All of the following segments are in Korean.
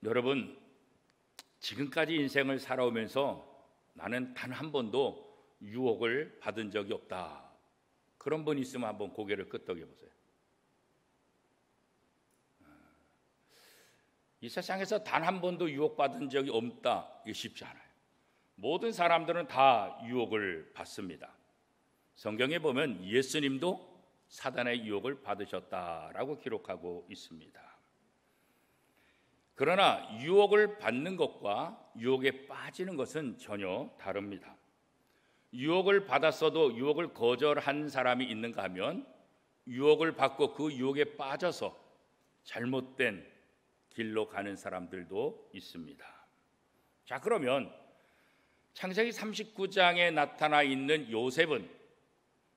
여러분, 지금까지 인생을 살아오면서 나는 단 한 번도 유혹을 받은 적이 없다, 그런 분 있으면 한번 고개를 끄덕여 보세요. 이 세상에서 단 한 번도 유혹받은 적이 없다, 이게 쉽지 않아요. 모든 사람들은 다 유혹을 받습니다. 성경에 보면 예수님도 사단의 유혹을 받으셨다라고 기록하고 있습니다. 그러나 유혹을 받는 것과 유혹에 빠지는 것은 전혀 다릅니다. 유혹을 받았어도 유혹을 거절한 사람이 있는가 하면 유혹을 받고 그 유혹에 빠져서 잘못된 길로 가는 사람들도 있습니다. 자, 그러면 창세기 39장에 나타나 있는 요셉은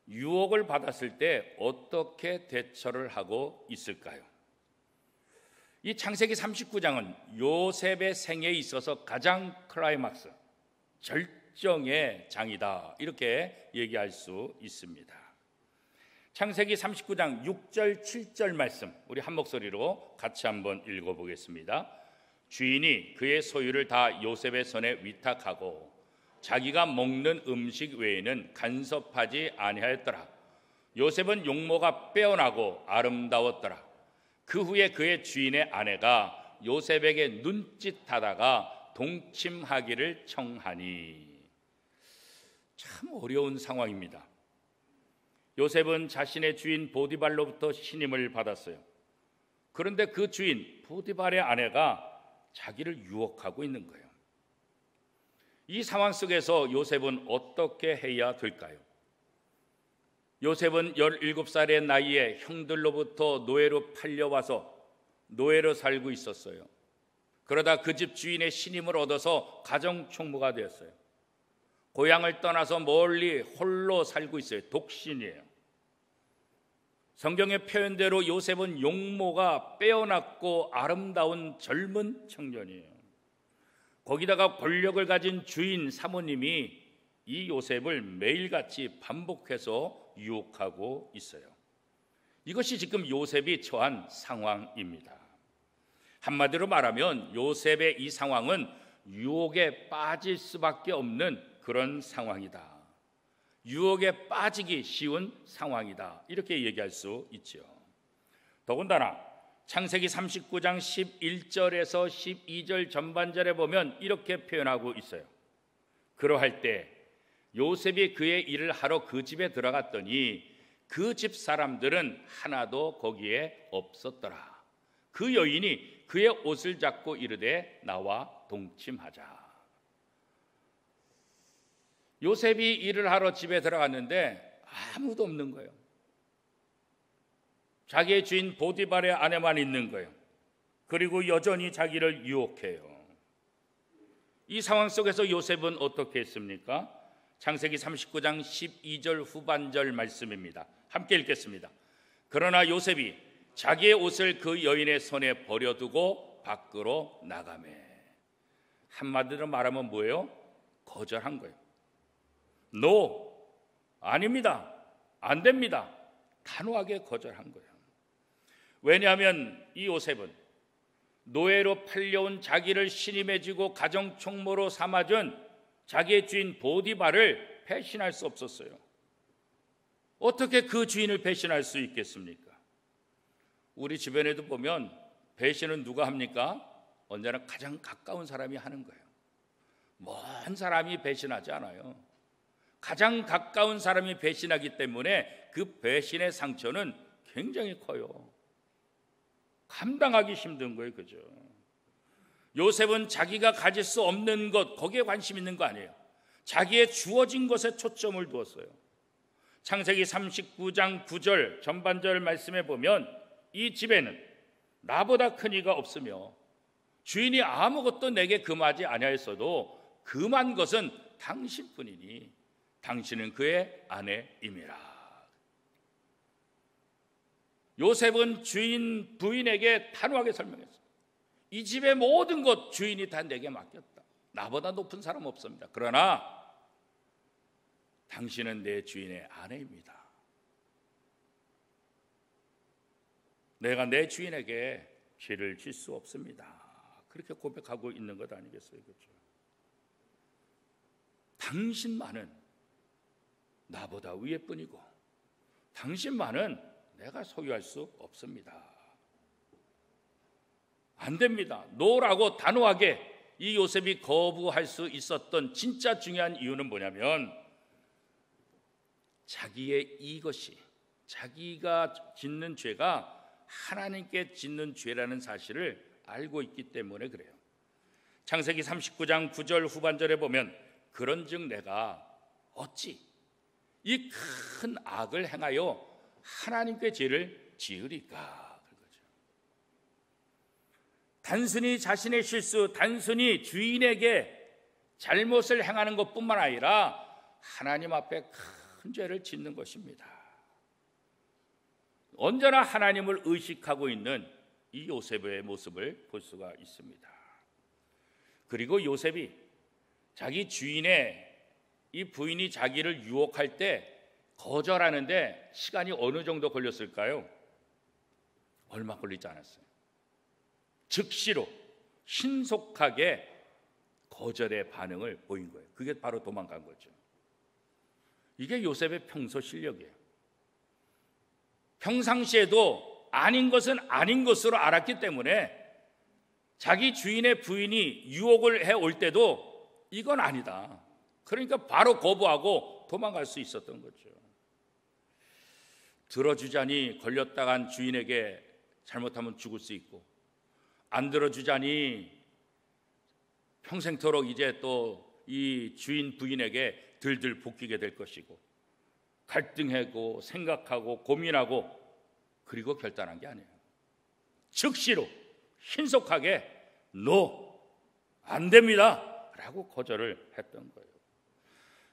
유혹을 받았을 때 어떻게 대처를 하고 있을까요? 이 창세기 39장은 요셉의 생애에 있어서 가장 클라이막스, 절정의 장이다, 이렇게 얘기할 수 있습니다. 창세기 39장 6절 7절 말씀, 우리 한 목소리로 같이 한번 읽어보겠습니다. 주인이 그의 소유를 다 요셉의 손에 위탁하고 자기가 먹는 음식 외에는 간섭하지 아니하였더라. 요셉은 용모가 빼어나고 아름다웠더라. 그 후에 그의 주인의 아내가 요셉에게 눈짓하다가 동침하기를 청하니. 참 어려운 상황입니다. 요셉은 자신의 주인 보디발로부터 신임을 받았어요. 그런데 그 주인 보디발의 아내가 자기를 유혹하고 있는 거예요. 이 상황 속에서 요셉은 어떻게 해야 될까요? 요셉은 17살의 나이에 형들로부터 노예로 팔려와서 노예로 살고 있었어요. 그러다 그 집 주인의 신임을 얻어서 가정총무가 되었어요. 고향을 떠나서 멀리 홀로 살고 있어요. 독신이에요. 성경의 표현대로 요셉은 용모가 빼어났고 아름다운 젊은 청년이에요. 거기다가 권력을 가진 주인 사모님이 이 요셉을 매일같이 반복해서 유혹하고 있어요. 이것이 지금 요셉이 처한 상황입니다. 한마디로 말하면 요셉의 이 상황은 유혹에 빠질 수밖에 없는 그런 상황이다. 유혹에 빠지기 쉬운 상황이다, 이렇게 얘기할 수 있죠. 더군다나 창세기 39장 11절에서 12절 전반절에 보면 이렇게 표현하고 있어요. 그러할 때 요셉이 그의 일을 하러 그 집에 들어갔더니 그 집 사람들은 하나도 거기에 없었더라. 그 여인이 그의 옷을 잡고 이르되 나와 동침하자. 요셉이 일을 하러 집에 들어갔는데 아무도 없는 거예요. 자기의 주인 보디발의 아내만 있는 거예요. 그리고 여전히 자기를 유혹해요. 이 상황 속에서 요셉은 어떻게 했습니까? 창세기 39장 12절 후반절 말씀입니다. 함께 읽겠습니다. 그러나 요셉이 자기의 옷을 그 여인의 손에 버려두고 밖으로 나가매. 한마디로 말하면 뭐예요? 거절한 거예요. No, 아닙니다, 안 됩니다, 단호하게 거절한 거예요. 왜냐하면 이 요셉은 노예로 팔려온 자기를 신임해주고 가정총무로 삼아준 자기의 주인 보디발을 배신할 수 없었어요. 어떻게 그 주인을 배신할 수 있겠습니까? 우리 주변에도 보면 배신은 누가 합니까? 언제나 가장 가까운 사람이 하는 거예요. 먼 사람이 배신하지 않아요. 가장 가까운 사람이 배신하기 때문에 그 배신의 상처는 굉장히 커요. 감당하기 힘든 거예요. 그죠? 요셉은 자기가 가질 수 없는 것, 거기에 관심 있는 거 아니에요. 자기의 주어진 것에 초점을 두었어요. 창세기 39장 9절 전반절 말씀에 보면 이 집에는 나보다 큰 이가 없으며 주인이 아무것도 내게 금하지 아니하였어도 금한 것은 당신뿐이니 당신은 그의 아내임이라. 요셉은 주인 부인에게 단호하게 설명했어요. 이 집의 모든 것 주인이 다 내게 맡겼다. 나보다 높은 사람 없습니다. 그러나 당신은 내 주인의 아내입니다. 내가 내 주인에게 죄를 질 수 없습니다. 그렇게 고백하고 있는 것 아니겠어요? 그렇죠? 당신만은 나보다 위에뿐이고 당신만은 내가 소유할 수 없습니다. 안 됩니다. 노라고 단호하게 이 요셉이 거부할 수 있었던 진짜 중요한 이유는 뭐냐면 자기의 이것이 자기가 짓는 죄가 하나님께 짓는 죄라는 사실을 알고 있기 때문에 그래요. 창세기 39장 9절 후반절에 보면 그런즉 내가 어찌 이 큰 악을 행하여 하나님께 죄를 지으리까. 그거죠. 단순히 자신의 실수, 단순히 주인에게 잘못을 행하는 것뿐만 아니라 하나님 앞에 큰 죄를 짓는 것입니다. 언제나 하나님을 의식하고 있는 이 요셉의 모습을 볼 수가 있습니다. 그리고 요셉이 자기 주인의 이 부인이 자기를 유혹할 때 거절하는데 시간이 어느 정도 걸렸을까요? 얼마 걸리지 않았어요. 즉시로 신속하게 거절의 반응을 보인 거예요. 그게 바로 도망간 거죠. 이게 요셉의 평소 실력이에요. 평상시에도 아닌 것은 아닌 것으로 알았기 때문에 자기 주인의 부인이 유혹을 해올 때도 이건 아니다. 그러니까 바로 거부하고 도망갈 수 있었던 거죠. 들어주자니 걸렸다간 주인에게 잘못하면 죽을 수 있고 안 들어주자니 평생토록 이제 또 이 주인 부인에게 들들 볶이게 될 것이고 갈등하고 생각하고 고민하고 그리고 결단한 게 아니에요. 즉시로 신속하게 No, 안 됩니다 라고 거절을 했던 거예요.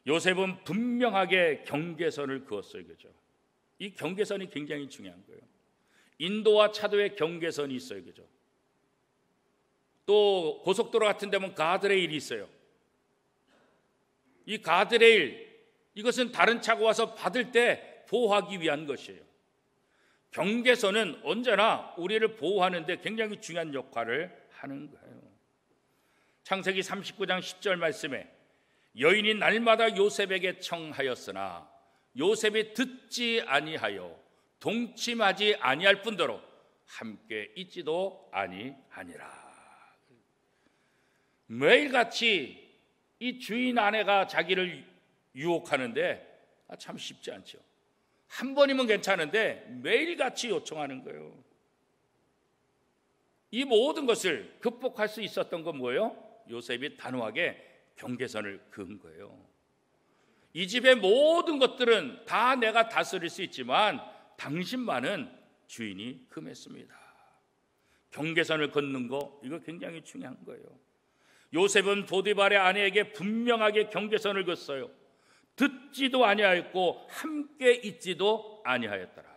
요셉은 분명하게 경계선을 그었어요. 그죠? 이 경계선이 굉장히 중요한 거예요. 인도와 차도의 경계선이 있어요. 그죠? 또 고속도로 같은 데면 가드레일이 있어요. 이 가드레일, 이것은 다른 차가 와서 받을 때 보호하기 위한 것이에요. 경계선은 언제나 우리를 보호하는 데 굉장히 중요한 역할을 하는 거예요. 창세기 39장 10절 말씀에 여인이 날마다 요셉에게 청하였으나 요셉이 듣지 아니하여 동침하지 아니할 뿐더러 함께 있지도 아니하니라. 매일같이 이 주인 아내가 자기를 유혹하는데 참 쉽지 않죠. 한 번이면 괜찮은데 매일같이 요청하는 거예요. 이 모든 것을 극복할 수 있었던 건 뭐예요? 요셉이 단호하게 경계선을 그은 거예요. 이 집의 모든 것들은 다 내가 다스릴 수 있지만 당신만은 주인이 금했습니다. 경계선을 걷는 거, 이거 굉장히 중요한 거예요. 요셉은 보디발의 아내에게 분명하게 경계선을 긋어요. 듣지도 아니하였고 함께 있지도 아니하였더라.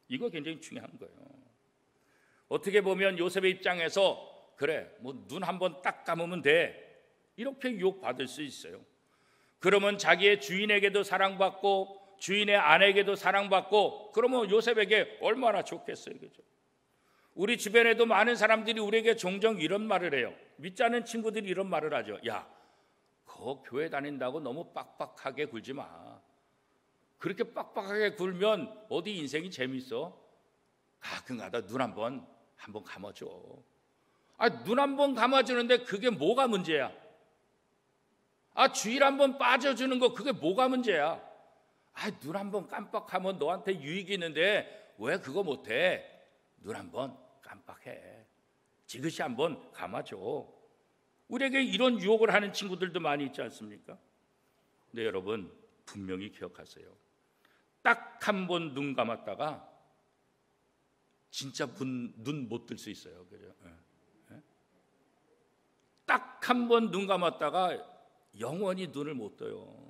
이거 굉장히 중요한 거예요. 어떻게 보면 요셉의 입장에서 그래, 뭐 눈 한번 딱 감으면 돼, 이렇게 유혹받을 수 있어요. 그러면 자기의 주인에게도 사랑받고 주인의 아내에게도 사랑받고 그러면 요셉에게 얼마나 좋겠어요. 그죠? 우리 주변에도 많은 사람들이 우리에게 종종 이런 말을 해요. 믿지 않는 친구들이 이런 말을 하죠. 야, 거 교회 다닌다고 너무 빡빡하게 굴지 마. 그렇게 빡빡하게 굴면 어디 인생이 재밌어? 가끔가다 눈 한번 감아줘. 눈 한번 감아주는데 그게 뭐가 문제야? 주일 한번 빠져주는 거 그게 뭐가 문제야? 눈 한번 깜빡하면 너한테 유익이 있는데 왜 그거 못해? 눈 한번 깜빡해. 지그시 한번 감아줘. 우리에게 이런 유혹을 하는 친구들도 많이 있지 않습니까? 근데 여러분 분명히 기억하세요. 딱 한 번 눈 감았다가 진짜 눈 못 뜰 수 있어요. 그죠? 딱 한 번 눈 감았다가 영원히 눈을 못 떠요.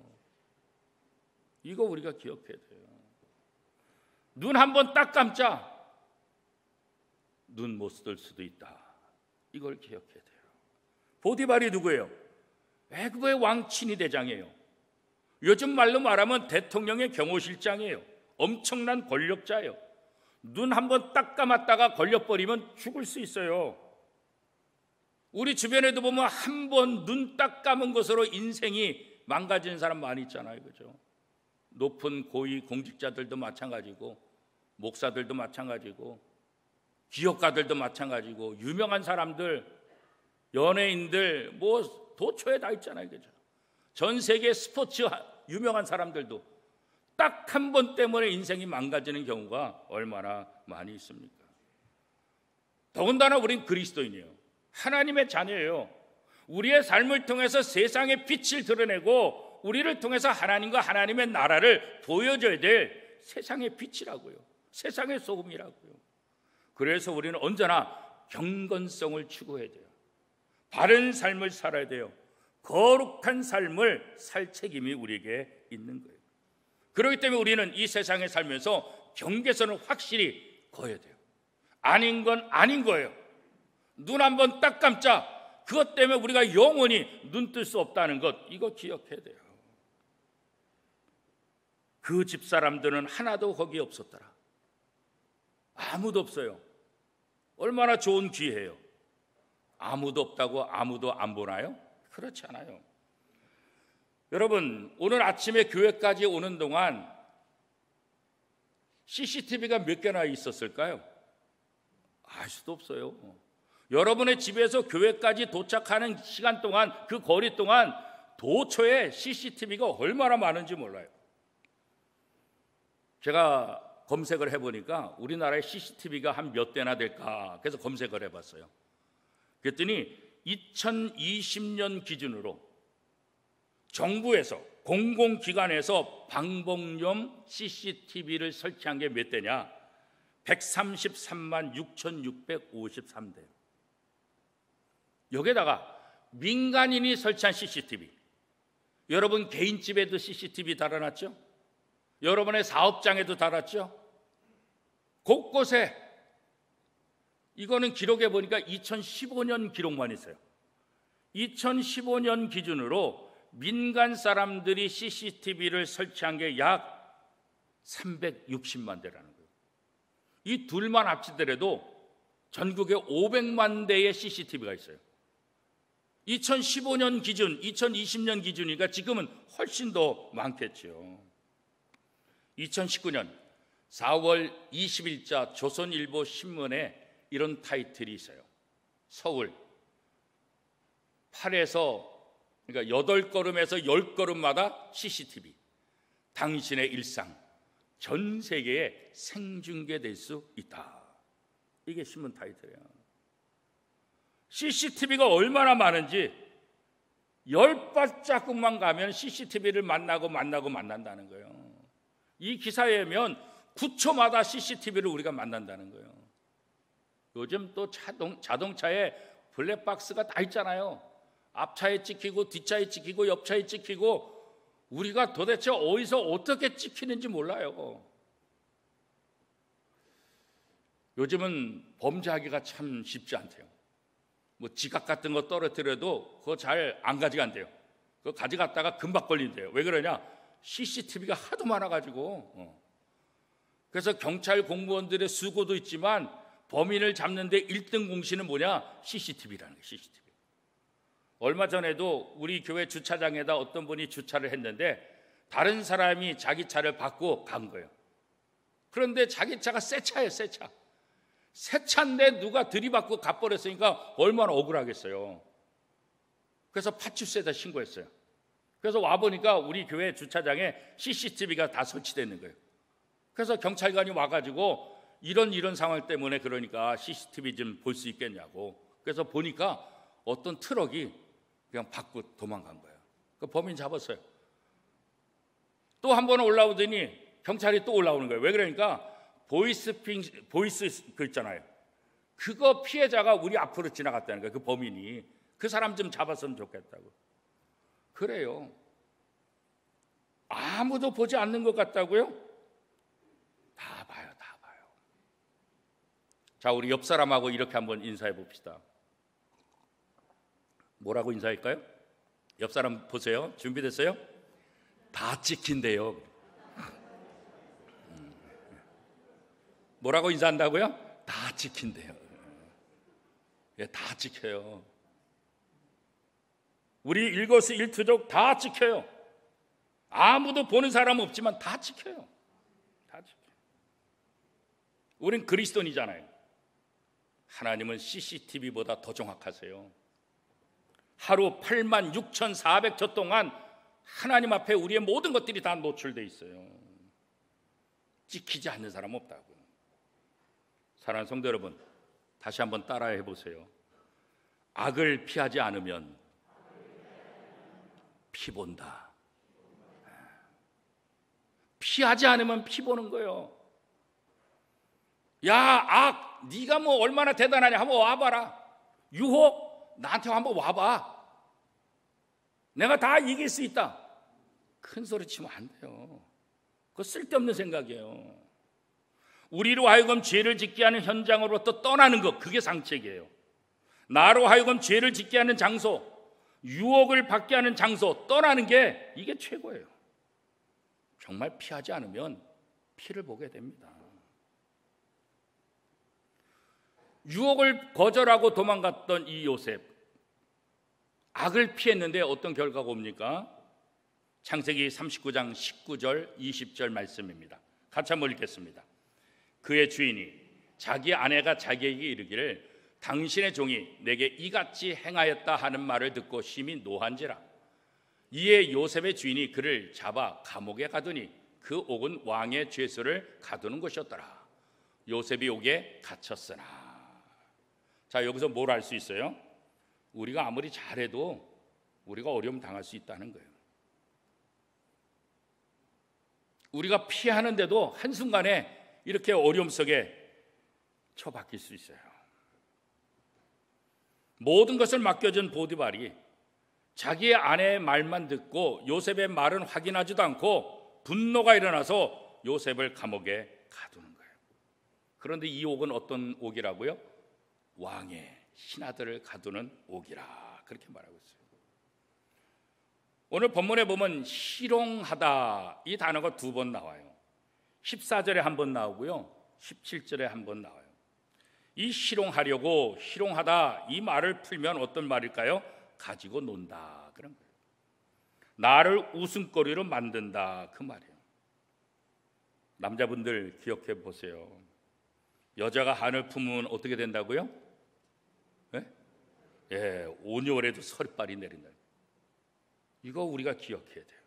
이거 우리가 기억해야 돼요. 눈 한 번 딱 감자 눈 못 뜰 수도 있다. 이걸 기억해야 돼요. 보디발이 누구예요? 애굽의 왕 친위대장이에요. 요즘 말로 말하면 대통령의 경호실장이에요. 엄청난 권력자예요. 눈 한 번 딱 감았다가 걸려버리면 죽을 수 있어요. 우리 주변에도 보면 한 번 눈 딱 감은 것으로 인생이 망가지는 사람 많이 있잖아요. 그죠? 높은 고위 공직자들도 마찬가지고, 목사들도 마찬가지고, 기업가들도 마찬가지고, 유명한 사람들, 연예인들, 뭐 도처에 다 있잖아요. 그죠? 전 세계 스포츠 유명한 사람들도 딱 한 번 때문에 인생이 망가지는 경우가 얼마나 많이 있습니까? 더군다나 우린 그리스도인이에요. 하나님의 자녀예요. 우리의 삶을 통해서 세상의 빛을 드러내고 우리를 통해서 하나님과 하나님의 나라를 보여줘야 될 세상의 빛이라고요. 세상의 소금이라고요. 그래서 우리는 언제나 경건성을 추구해야 돼요. 바른 삶을 살아야 돼요. 거룩한 삶을 살 책임이 우리에게 있는 거예요. 그렇기 때문에 우리는 이 세상에 살면서 경계선을 확실히 그어야 돼요. 아닌 건 아닌 거예요. 눈 한번 딱 감자 그것 때문에 우리가 영원히 눈 뜰 수 없다는 것, 이거 기억해야 돼요. 그 집사람들은 하나도 거기 없었더라. 아무도 없어요. 얼마나 좋은 기회예요. 아무도 없다고 아무도 안 보나요? 그렇지 않아요. 여러분, 오늘 아침에 교회까지 오는 동안 CCTV가 몇 개나 있었을까요? 알 수도 없어요. 여러분의 집에서 교회까지 도착하는 시간 동안, 그 거리 동안 도처에 CCTV가 얼마나 많은지 몰라요. 제가 검색을 해보니까 우리나라에 CCTV가 한 몇 대나 될까, 그래서 검색을 해봤어요. 그랬더니 2020년 기준으로 정부에서, 공공기관에서 방범용 CCTV를 설치한 게 몇 대냐? 133만 6,653대. 여기에다가 민간인이 설치한 CCTV, 여러분 개인 집에도 CCTV 달아놨죠? 여러분의 사업장에도 달았죠? 곳곳에. 이거는 기록해 보니까 2015년 기록만 있어요. 2015년 기준으로 민간 사람들이 CCTV를 설치한 게 약 360만 대라는 거예요. 이 둘만 합치더라도 전국에 500만 대의 CCTV가 있어요. 2015년 기준, 2020년 기준이니까 지금은 훨씬 더 많겠죠. 2019년 4월 20일자 조선일보 신문에 이런 타이틀이 있어요. 서울 8에서, 그러니까 8걸음에서 10걸음마다 CCTV. 당신의 일상 전 세계에 생중계될 수 있다. 이게 신문 타이틀이에요. CCTV가 얼마나 많은지 10발자국만 가면 CCTV를 만난다는 거예요. 이 기사에 보면 9초마다 CCTV를 우리가 만난다는 거예요. 요즘 또 자동차에 블랙박스가 다 있잖아요. 앞차에 찍히고 뒷차에 찍히고 옆차에 찍히고, 우리가 도대체 어디서 어떻게 찍히는지 몰라요. 요즘은 범죄하기가 참 쉽지 않대요. 뭐 지갑 같은 거 떨어뜨려도 그거 잘 안 가져간대요. 그거 가져갔다가 금방 걸린대요. 왜 그러냐? CCTV가 하도 많아가지고. 그래서 경찰 공무원들의 수고도 있지만 범인을 잡는데 1등 공신은 뭐냐? CCTV라는 거예요. CCTV. 얼마 전에도 우리 교회 주차장에다 어떤 분이 주차를 했는데 다른 사람이 자기 차를 받고 간 거예요. 그런데 자기 차가 새 차예요. 새 차. 새 차인데 누가 들이받고 가버렸으니까 얼마나 억울하겠어요. 그래서 파출소에다 신고했어요. 그래서 와보니까 우리 교회 주차장에 CCTV가 다 설치되어 있는 거예요. 그래서 경찰관이 와가지고 이런 상황 때문에 그러니까 CCTV 좀 볼 수 있겠냐고. 그래서 보니까 어떤 트럭이 그냥 받고 도망간 거예요. 그 범인 잡았어요. 또 한 번 올라오더니 경찰이 또 올라오는 거예요. 왜 그러니까 보이스 그 있잖아요. 그거 피해자가 우리 앞으로 지나갔다는 거예요. 그 범인이. 그 사람 좀 잡았으면 좋겠다고. 그래요. 아무도 보지 않는 것 같다고요? 다 봐요. 다 봐요. 자, 우리 옆 사람하고 이렇게 한번 인사해 봅시다. 뭐라고 인사할까요? 옆 사람 보세요. 준비됐어요? 다 찍힌대요. 뭐라고 인사한다고요? 다 찍힌대요. 예, 다 찍혀요. 우리 일거수일투족 다 지켜요. 아무도 보는 사람 없지만 다 지켜요. 다 지켜요. 우린 그리스도인이잖아요. 하나님은 CCTV보다 더 정확하세요. 하루 86,400초 동안 하나님 앞에 우리의 모든 것들이 다 노출되어 있어요. 찍히지 않는 사람 없다고요. 사랑하는 성도 여러분, 다시 한번 따라해 보세요. 악을 피하지 않으면 피 본다. 피하지 않으면 피 보는 거예요. 야, 악, 네가 뭐 얼마나 대단하냐, 한번 와봐라. 유혹, 나한테 한번 와봐. 내가 다 이길 수 있다. 큰 소리 치면 안 돼요. 그거 쓸데없는 생각이에요. 우리로 하여금 죄를 짓게 하는 현장으로부터 떠나는 것, 그게 상책이에요. 나로 하여금 죄를 짓게 하는 장소, 유혹을 받게 하는 장소 떠나는 게 이게 최고예요. 정말 피하지 않으면 피를 보게 됩니다. 유혹을 거절하고 도망갔던 이 요셉, 악을 피했는데 어떤 결과가 옵니까? 창세기 39장 19절 20절 말씀입니다. 같이 한번 읽겠습니다. 그의 주인이 자기 아내가 자기에게 이르기를 당신의 종이 내게 이같이 행하였다 하는 말을 듣고 심히 노한지라. 이에 요셉의 주인이 그를 잡아 감옥에 가두니 그 옥은 왕의 죄수를 가두는 곳이었더라. 요셉이 옥에 갇혔으나. 자, 여기서 뭘 알 수 있어요? 우리가 아무리 잘해도 우리가 어려움 당할 수 있다는 거예요. 우리가 피하는데도 한순간에 이렇게 어려움 속에 처박힐 수 있어요. 모든 것을 맡겨준 보디발이 자기의 아내의 말만 듣고 요셉의 말은 확인하지도 않고 분노가 일어나서 요셉을 감옥에 가두는 거예요. 그런데 이 옥은 어떤 옥이라고요? 왕의 신하들을 가두는 옥이라, 그렇게 말하고 있어요. 오늘 본문에 보면 희롱하다, 이 단어가 2번 나와요. 14절에 한 번 나오고요, 17절에 한 번 나와요. 이 희롱하려고, 희롱하다, 이 말을 풀면 어떤 말일까요? 가지고 논다, 그런 거예요. 나를 웃음거리로 만든다, 그 말이에요. 남자분들 기억해 보세요. 여자가 한을 품으면 어떻게 된다고요? 예, 5월에도 서리빨이 내린다. 이거 우리가 기억해야 돼요.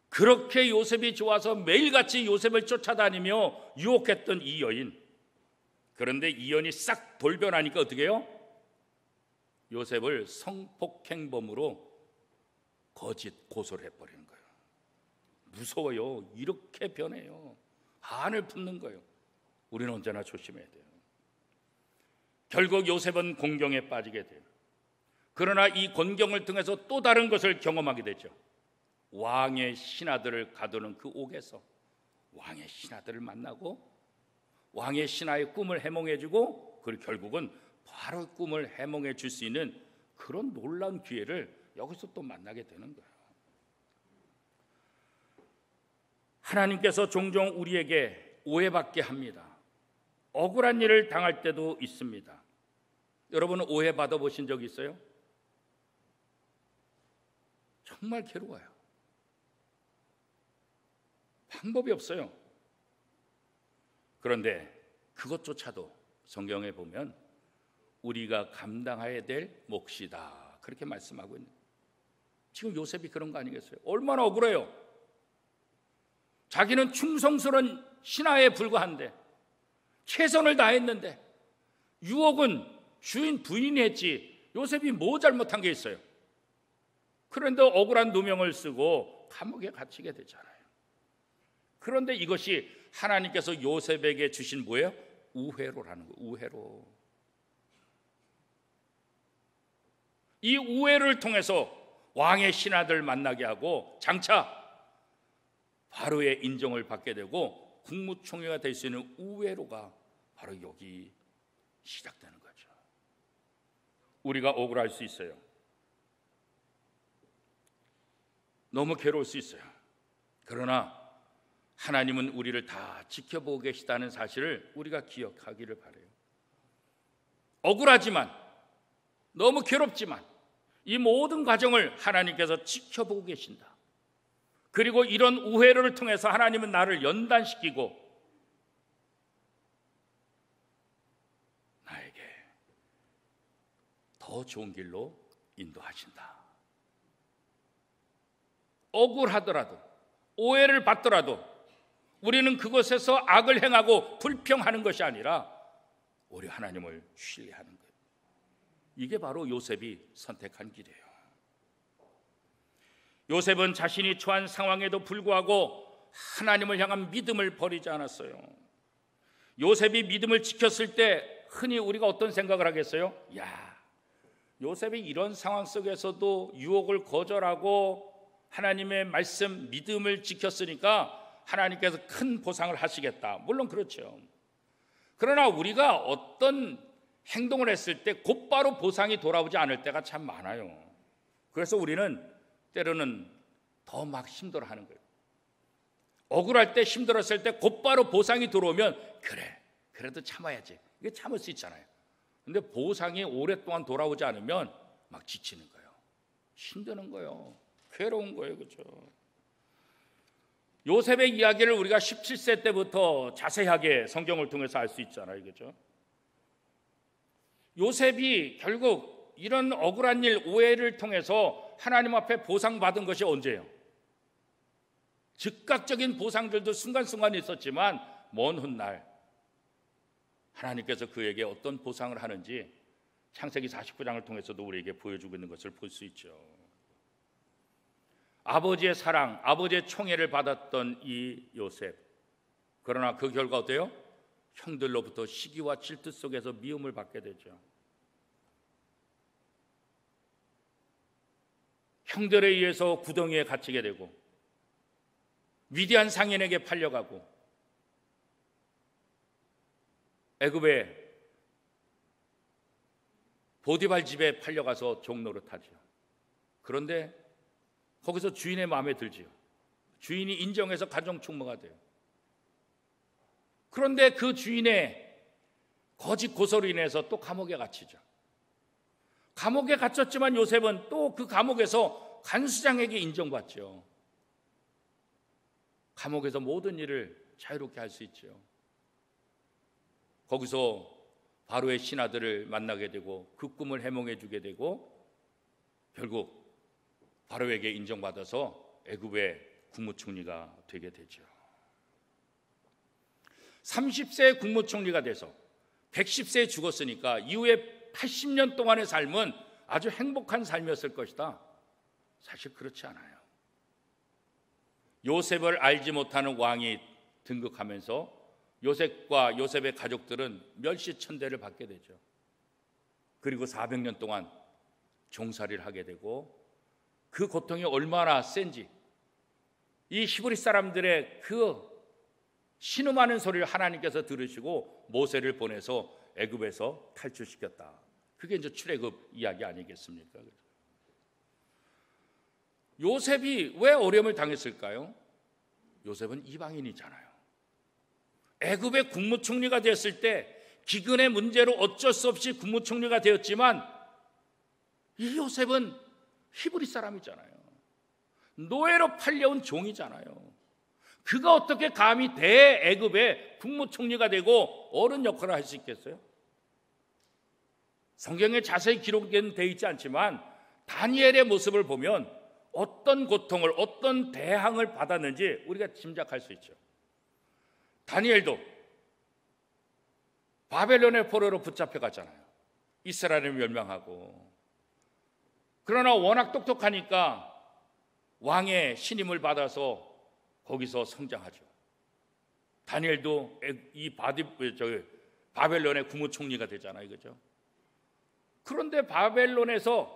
그렇게 요셉이 좋아서 매일같이 요셉을 쫓아다니며 유혹했던 이 여인, 그런데 이 여인이 싹 돌변하니까 어떻게 해요? 요셉을 성폭행범으로 거짓 고소를 해버리는 거예요. 무서워요. 이렇게 변해요. 한을 품는 거예요. 우리는 언제나 조심해야 돼요. 결국 요셉은 곤경에 빠지게 돼요. 그러나 이 곤경을 통해서 또 다른 것을 경험하게 되죠. 왕의 신하들을 가두는 그 옥에서 왕의 신하들을 만나고 왕의 신하의 꿈을 해몽해주고, 그리고 결국은 바로 꿈을 해몽해 줄 수 있는 그런 놀라운 기회를 여기서 또 만나게 되는 거예요. 하나님께서 종종 우리에게 오해받게 합니다. 억울한 일을 당할 때도 있습니다. 여러분은 오해받아 보신 적 있어요? 정말 괴로워요. 방법이 없어요. 그런데 그것조차도 성경에 보면 우리가 감당해야 될 몫이다, 그렇게 말씀하고 있는 거예요. 지금 요셉이 그런 거 아니겠어요? 얼마나 억울해요. 자기는 충성스러운 신하에 불과한데, 최선을 다했는데, 유혹은 주인 부인이 했지 요셉이 뭐 잘못한 게 있어요? 그런데 억울한 누명을 쓰고 감옥에 갇히게 되잖아요. 그런데 이것이 하나님께서 요셉에게 주신 뭐예요? 우회로라는 거예요. 우회로. 이 우회를 통해서 왕의 신하들 만나게 하고 장차 바로의 인정을 받게 되고 국무총리가 될 수 있는 우회로가 바로 여기 시작되는 거죠. 우리가 억울할 수 있어요. 너무 괴로울 수 있어요. 그러나 하나님은 우리를 다 지켜보고 계시다는 사실을 우리가 기억하기를 바라요. 억울하지만, 너무 괴롭지만, 이 모든 과정을 하나님께서 지켜보고 계신다. 그리고 이런 우회로를 통해서 하나님은 나를 연단시키고 나에게 더 좋은 길로 인도하신다. 억울하더라도 오해를 받더라도 우리는 그곳에서 악을 행하고 불평하는 것이 아니라 오히려 하나님을 신뢰하는 거예요. 이게 바로 요셉이 선택한 길이에요. 요셉은 자신이 처한 상황에도 불구하고 하나님을 향한 믿음을 버리지 않았어요. 요셉이 믿음을 지켰을 때 흔히 우리가 어떤 생각을 하겠어요? 야, 요셉이 이런 상황 속에서도 유혹을 거절하고 하나님의 말씀, 믿음을 지켰으니까 하나님께서 큰 보상을 하시겠다. 물론 그렇죠. 그러나 우리가 어떤 행동을 했을 때 곧바로 보상이 돌아오지 않을 때가 참 많아요. 그래서 우리는 때로는 더 막 힘들어하는 거예요. 억울할 때, 힘들었을 때 곧바로 보상이 들어오면 그래, 그래도 참아야지. 이게 참을 수 있잖아요. 근데 보상이 오랫동안 돌아오지 않으면 막 지치는 거예요. 힘드는 거예요. 괴로운 거예요. 그렇죠? 요셉의 이야기를 우리가 17세 때부터 자세하게 성경을 통해서 알 수 있잖아요. 그렇죠? 요셉이 결국 이런 억울한 일, 오해를 통해서 하나님 앞에 보상받은 것이 언제예요? 즉각적인 보상들도 순간순간 있었지만 먼 훗날 하나님께서 그에게 어떤 보상을 하는지 창세기 49장을 통해서도 우리에게 보여주고 있는 것을 볼 수 있죠. 아버지의 사랑, 아버지의 총애를 받았던 이 요셉, 그러나 그 결과 어때요? 형들로부터 시기와 질투 속에서 미움을 받게 되죠. 형들에 의해서 구덩이에 갇히게 되고 위대한 상인에게 팔려가고 애굽의 보디발 집에 팔려가서 종노릇하죠. 그런데 거기서 주인의 마음에 들지요. 주인이 인정해서 가정 충무가 돼요. 그런데 그 주인의 거짓 고소로 인해서 또 감옥에 갇히죠. 감옥에 갇혔지만 요셉은 또 그 감옥에서 간수장에게 인정받죠. 감옥에서 모든 일을 자유롭게 할 수 있죠. 거기서 바로의 신하들을 만나게 되고 그 꿈을 해몽해 주게 되고 결국 바로에게 인정받아서 애굽의 국무총리가 되게 되죠. 30세에 국무총리가 돼서 110세에 죽었으니까 이후에 80년 동안의 삶은 아주 행복한 삶이었을 것이다. 사실 그렇지 않아요. 요셉을 알지 못하는 왕이 등극하면서 요셉과 요셉의 가족들은 멸시천대를 받게 되죠. 그리고 400년 동안 종살이를 하게 되고 그 고통이 얼마나 센지 이 히브리 사람들의 그 신음하는 소리를 하나님께서 들으시고 모세를 보내서 애굽에서 탈출시켰다. 그게 이제 출애굽 이야기 아니겠습니까? 요셉이 왜 어려움을 당했을까요? 요셉은 이방인이잖아요. 애굽의 국무총리가 됐을 때 기근의 문제로 어쩔 수 없이 국무총리가 되었지만 이 요셉은 히브리 사람이잖아요. 노예로 팔려온 종이잖아요. 그가 어떻게 감히 대애굽의 국무총리가 되고 어른 역할을 할 수 있겠어요? 성경에 자세히 기록된 돼 있지 않지만 다니엘의 모습을 보면 어떤 고통을 어떤 대항을 받았는지 우리가 짐작할 수 있죠. 다니엘도 바벨론의 포로로 붙잡혀 갔잖아요. 이스라엘을 멸망하고. 그러나 워낙 똑똑하니까 왕의 신임을 받아서 거기서 성장하죠. 다니엘도 이 바벨론의 국무총리가 되잖아요. 그죠? 그런데 바벨론에서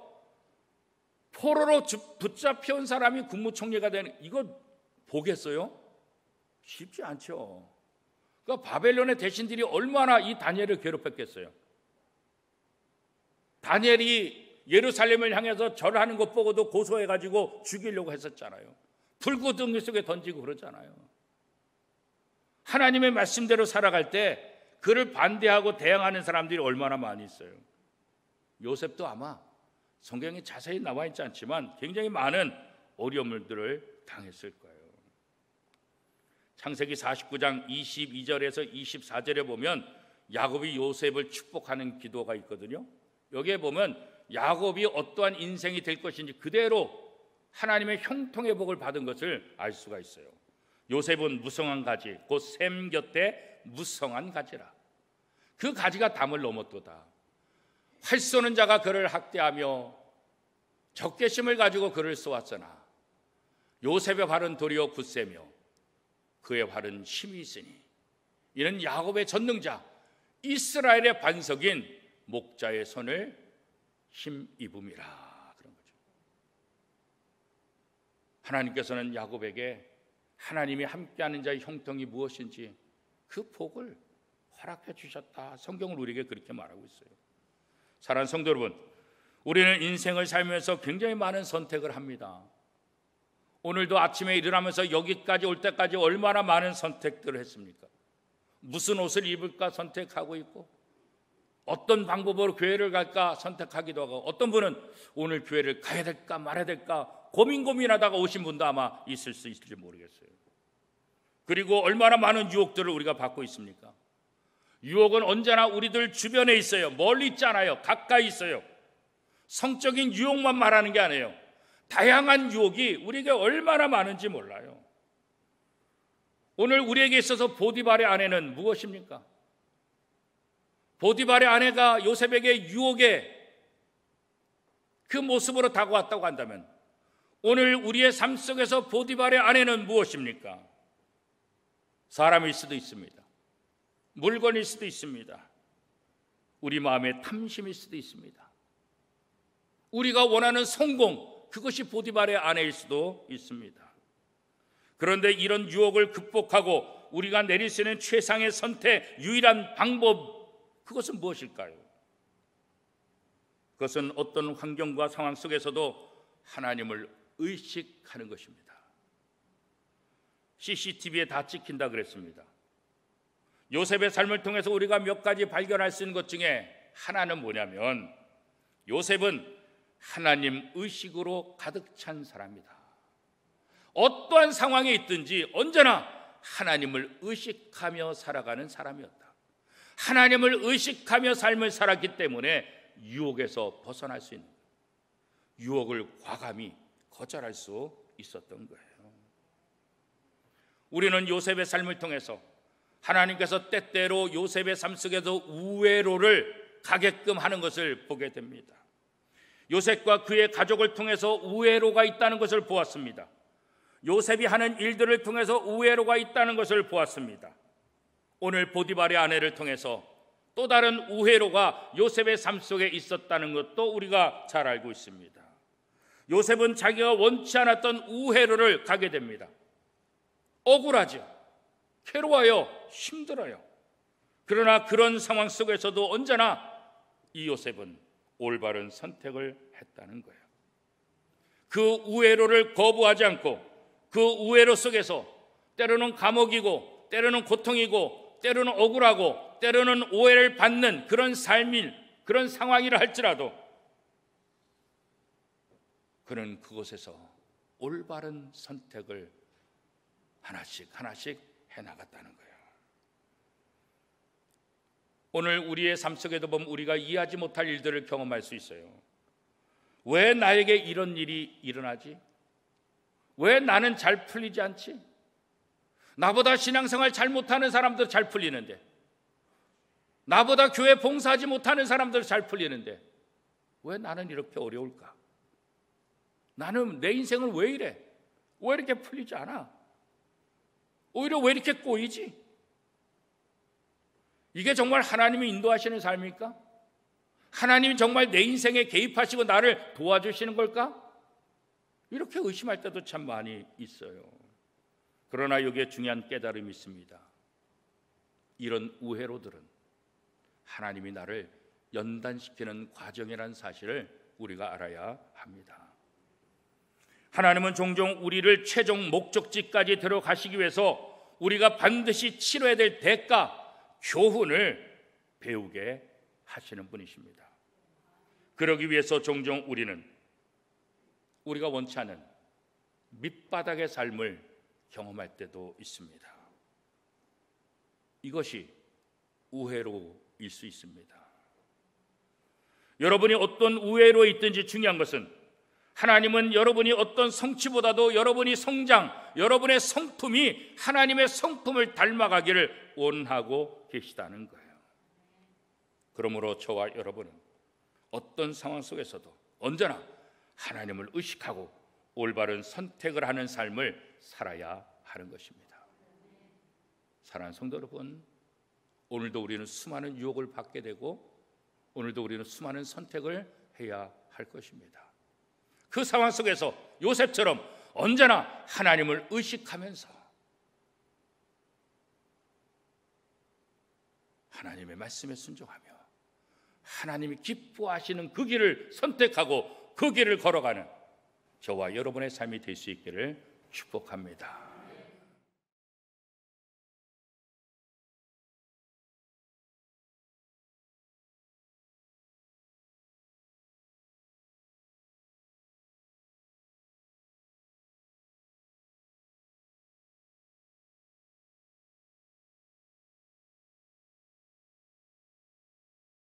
포로로 붙잡혀온 사람이 국무총리가 되는 이거 보겠어요? 쉽지 않죠. 그러니까 바벨론의 대신들이 얼마나 이 다니엘을 괴롭혔겠어요. 다니엘이 예루살렘을 향해서 절하는 것 보고도 고소해가지고 죽이려고 했었잖아요. 불구덩이 속에 던지고 그러잖아요. 하나님의 말씀대로 살아갈 때 그를 반대하고 대항하는 사람들이 얼마나 많이 있어요. 요셉도 아마 성경에 자세히 나와 있지 않지만 굉장히 많은 어려움들을 당했을 거예요. 창세기 49장 22절에서 24절에 보면 야곱이 요셉을 축복하는 기도가 있거든요. 여기에 보면 야곱이 어떠한 인생이 될 것인지 그대로 하나님의 형통의 복을 받은 것을 알 수가 있어요. 요셉은 무성한 가지 곧 셈 곁에 무성한 가지라. 그 가지가 담을 넘었도다. 활 쏘는 자가 그를 학대하며 적개심을 가지고 그를 쏘았으나 요셉의 발은 도리어 굳세며 그의 발은 힘이 있으니 이는 야곱의 전능자 이스라엘의 반석인 목자의 손을 힘입음이라. 그런 거죠. 하나님께서는 야곱에게 하나님이 함께하는 자의 형통이 무엇인지 그 복을 허락해 주셨다. 성경을 우리에게 그렇게 말하고 있어요. 사랑하는 성도 여러분, 우리는 인생을 살면서 굉장히 많은 선택을 합니다. 오늘도 아침에 일어나면서 여기까지 올 때까지 얼마나 많은 선택들을 했습니까? 무슨 옷을 입을까 선택하고 있고, 어떤 방법으로 교회를 갈까 선택하기도 하고, 어떤 분은 오늘 교회를 가야 될까 말아야 될까 고민하다가 오신 분도 아마 있을 수 있을지 모르겠어요. 그리고 얼마나 많은 유혹들을 우리가 받고 있습니까? 유혹은 언제나 우리들 주변에 있어요. 멀리 있지 않아요. 가까이 있어요. 성적인 유혹만 말하는 게 아니에요. 다양한 유혹이 우리에게 얼마나 많은지 몰라요. 오늘 우리에게 있어서 보디발의 아내는 무엇입니까? 보디발의 아내가 요셉에게 유혹의 그 모습으로 다가왔다고 한다면 오늘 우리의 삶 속에서 보디발의 아내는 무엇입니까? 사람일 수도 있습니다. 물건일 수도 있습니다. 우리 마음의 탐심일 수도 있습니다. 우리가 원하는 성공, 그것이 보디발의 아내일 수도 있습니다. 그런데 이런 유혹을 극복하고 우리가 내릴 수 있는 최상의 선택, 유일한 방법, 그것은 무엇일까요? 그것은 어떤 환경과 상황 속에서도 하나님을 의식하는 것입니다. CCTV에 다 찍힌다 그랬습니다. 요셉의 삶을 통해서 우리가 몇 가지 발견할 수 있는 것 중에 하나는 뭐냐면 요셉은 하나님 의식으로 가득 찬 사람이다. 어떠한 상황에 있든지 언제나 하나님을 의식하며 살아가는 사람이었다. 하나님을 의식하며 삶을 살았기 때문에 유혹에서 벗어날 수 있는, 유혹을 과감히 거절할 수 있었던 거예요. 우리는 요셉의 삶을 통해서 하나님께서 때때로 요셉의 삶 속에서 우회로를 가게끔 하는 것을 보게 됩니다. 요셉과 그의 가족을 통해서 우회로가 있다는 것을 보았습니다. 요셉이 하는 일들을 통해서 우회로가 있다는 것을 보았습니다. 오늘 보디발의 아내를 통해서 또 다른 우회로가 요셉의 삶 속에 있었다는 것도 우리가 잘 알고 있습니다. 요셉은 자기가 원치 않았던 우회로를 가게 됩니다. 억울하죠. 괴로워요. 힘들어요. 그러나 그런 상황 속에서도 언제나 이 요셉은 올바른 선택을 했다는 거예요. 그 우회로를 거부하지 않고 그 우회로 속에서 때로는 감옥이고 때로는 고통이고 때로는 억울하고 때로는 오해를 받는 그런 삶일, 그런 상황이라 할지라도 그는 그곳에서 올바른 선택을 하나씩 해나갔다는 거예요. 오늘 우리의 삶 속에도 보면 우리가 이해하지 못할 일들을 경험할 수 있어요. 왜 나에게 이런 일이 일어나지? 왜 나는 잘 풀리지 않지? 나보다 신앙생활 잘 못하는 사람들 잘 풀리는데, 나보다 교회 봉사하지 못하는 사람들 잘 풀리는데 왜 나는 이렇게 어려울까? 나는 내 인생은 왜 이래? 왜 이렇게 풀리지 않아? 오히려 왜 이렇게 꼬이지? 이게 정말 하나님이 인도하시는 삶입니까? 하나님이 정말 내 인생에 개입하시고 나를 도와주시는 걸까? 이렇게 의심할 때도 참 많이 있어요. 그러나 여기에 중요한 깨달음이 있습니다. 이런 우회로들은 하나님이 나를 연단시키는 과정이라는 사실을 우리가 알아야 합니다. 하나님은 종종 우리를 최종 목적지까지 데려가시기 위해서 우리가 반드시 치러야 될 대가, 교훈을 배우게 하시는 분이십니다. 그러기 위해서 종종 우리가 원치 않은 밑바닥의 삶을 경험할 때도 있습니다. 이것이 우회로일 수 있습니다. 여러분이 어떤 우회로에 있든지 중요한 것은 하나님은 여러분이 어떤 성취보다도 여러분이 성장, 여러분의 성품이 하나님의 성품을 닮아가기를 원하고 계시다는 거예요. 그러므로 저와 여러분은 어떤 상황 속에서도 언제나 하나님을 의식하고 올바른 선택을 하는 삶을 살아야 하는 것입니다. 사랑하는 성도 여러분, 오늘도 우리는 수많은 유혹을 받게 되고 오늘도 우리는 수많은 선택을 해야 할 것입니다. 그 상황 속에서 요셉처럼 언제나 하나님을 의식하면서 하나님의 말씀에 순종하며 하나님이 기뻐하시는 그 길을 선택하고 그 길을 걸어가는 저와 여러분의 삶이 될 수 있기를 축복합니다.